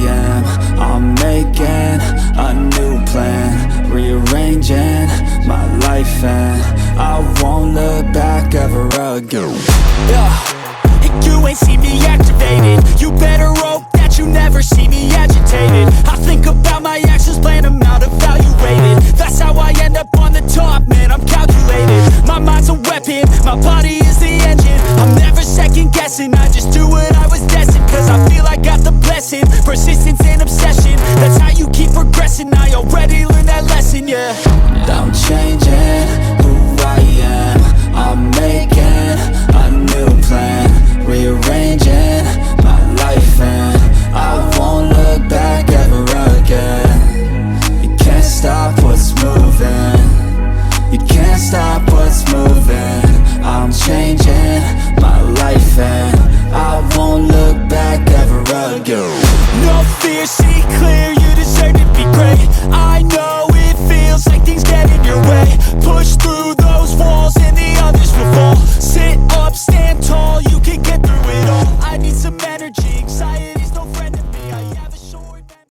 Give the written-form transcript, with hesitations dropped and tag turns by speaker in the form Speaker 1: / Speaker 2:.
Speaker 1: am. I'm making a new plan, rearranging my life, and I won't look back ever again.
Speaker 2: You ain't see me activated. You better hope that you never see me agitated. I think about my actions, plan them out, evaluated. That's how I end up on the top, man, I'm calculated. My mind's a weapon, my body is the engine. I'm never second guessing, I just do what I was destined. Cause I feel I got the blessing, persistence and obsession. That's how you keep progressing, I already learned that lesson, yeah.
Speaker 1: I'm changing who I am. I'm making a new plan, rearranging my life, and I won't look back ever again. You can't stop what's moving. You can't stop what's moving. I'm changing my life, and I won't look back ever again.
Speaker 2: No fear, see clear, you deserve to be great.